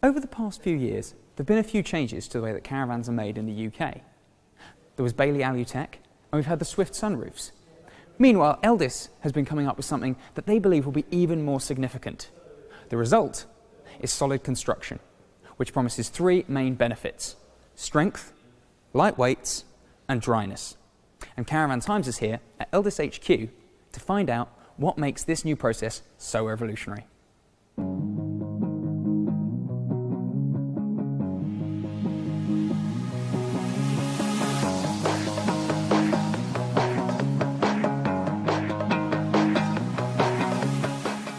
Over the past few years, there have been a few changes to the way that caravans are made in the UK. There was Bailey Alutech, and we've had the Swift sunroofs. Meanwhile, Elddis has been coming up with something that they believe will be even more significant. The result is SoLiD construction, which promises three main benefits: strength, lightweight, and dryness. And Caravan Times is here at Elddis HQ to find out what makes this new process so revolutionary.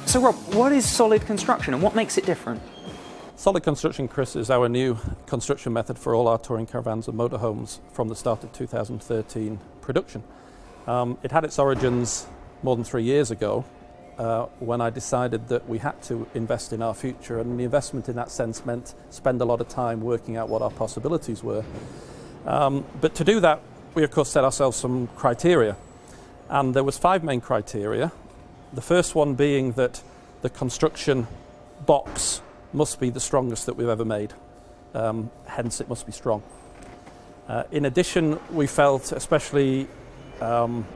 So Rob, what is SoLiD construction and what makes it different? SoLiD construction, Chris, is our new construction method for all our touring caravans and motorhomes from the start of 2013 production. It had its origins more than 3 years ago when I decided that we had to invest in our future, and the investment in that sense meant spend a lot of time working out what our possibilities were. But to do that, we of course set ourselves some criteria, and there was 5 main criteria. The first one being that the construction box must be the strongest that we've ever made, hence it must be strong. In addition, we felt, especially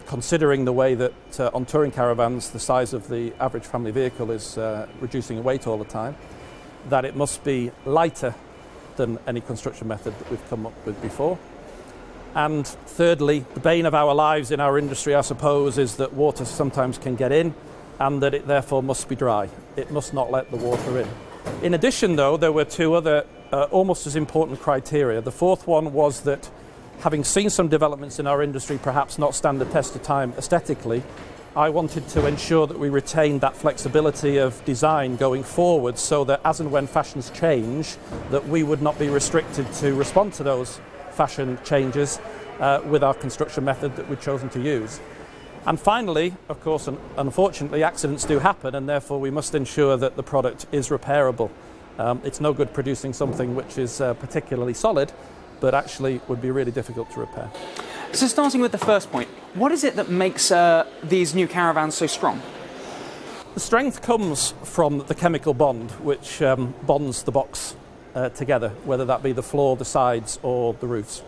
considering the way that on touring caravans the size of the average family vehicle is reducing in weight all the time, that it must be lighter than any construction method that we've come up with before. And thirdly, the bane of our lives in our industry, I suppose, is that water sometimes can get in, and that it therefore must be dry. It must not let the water in. In addition, though, there were 2 other almost as important criteria. The fourth one was that, having seen some developments in our industry perhaps not stand the test of time aesthetically, I wanted to ensure that we retained that flexibility of design going forward, so that as and when fashions change, that we would not be restricted to respond to those fashion changes with our construction method that we've chosen to use. And finally, of course, and unfortunately, accidents do happen, and therefore we must ensure that the product is repairable. It's no good producing something which is particularly solid, but actually would be really difficult to repair. So starting with the first point, what is it that makes these new caravans so strong? The strength comes from the chemical bond, which bonds the box together, whether that be the floor, the sides, or the roofs.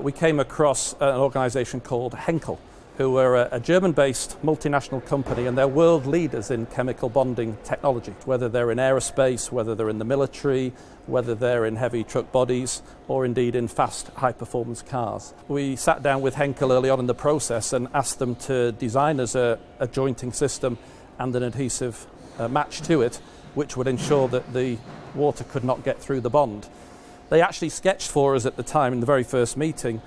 We came across an organisation called Henkel, who are a German-based multinational company, and they're world leaders in chemical bonding technology, whether they're in aerospace, whether they're in the military, whether they're in heavy truck bodies, or indeed in fast, high-performance cars. We sat down with Henkel early on in the process and asked them to design us a jointing system and an adhesive match to it, which would ensure that the water could not get through the bond. They actually sketched for us at the time, in the very first meeting,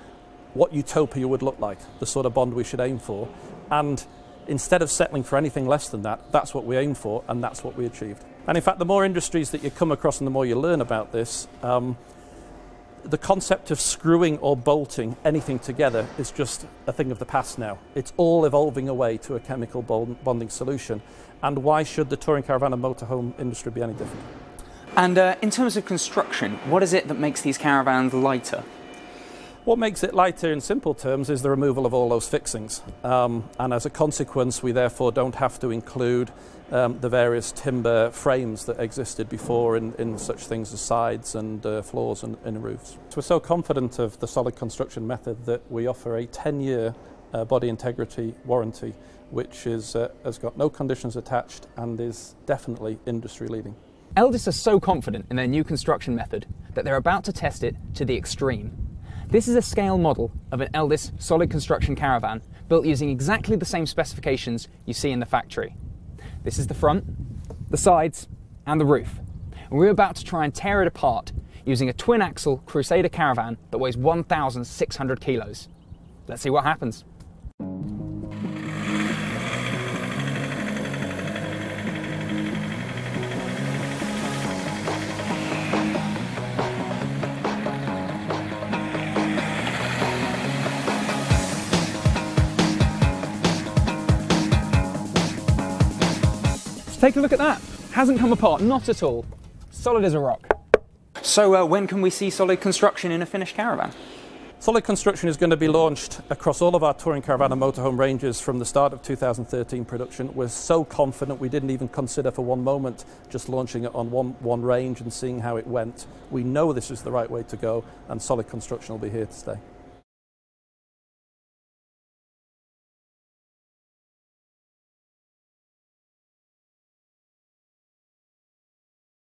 what utopia would look like, the sort of bond we should aim for. And instead of settling for anything less than that, that's what we aimed for, and that's what we achieved. And in fact, the more industries that you come across and the more you learn about this, the concept of screwing or bolting anything together is just a thing of the past now. It's all evolving away to a chemical bonding solution. And why should the touring caravan and motorhome industry be any different? And in terms of construction, what is it that makes these caravans lighter? What makes it lighter in simple terms is the removal of all those fixings. And as a consequence, we therefore don't have to include the various timber frames that existed before in such things as sides and floors and roofs. So we're so confident of the SoLiD construction method that we offer a 10-year body integrity warranty, which has got no conditions attached and is definitely industry leading. Elddis are so confident in their new construction method that they're about to test it to the extreme. This is a scale model of an Elddis SoLiD construction caravan built using exactly the same specifications you see in the factory. This is the front, the sides, and the roof. And we're about to try and tear it apart using a twin-axle Crusader caravan that weighs 1,600 kilos. Let's see what happens. Take a look at that. Hasn't come apart, not at all. Solid as a rock. So when can we see SoLiD construction in a finished caravan? SoLiD construction is going to be launched across all of our touring caravan and motorhome ranges from the start of 2013 production. We're so confident we didn't even consider for one moment just launching it on one range and seeing how it went. We know this is the right way to go, and SoLiD construction will be here to stay.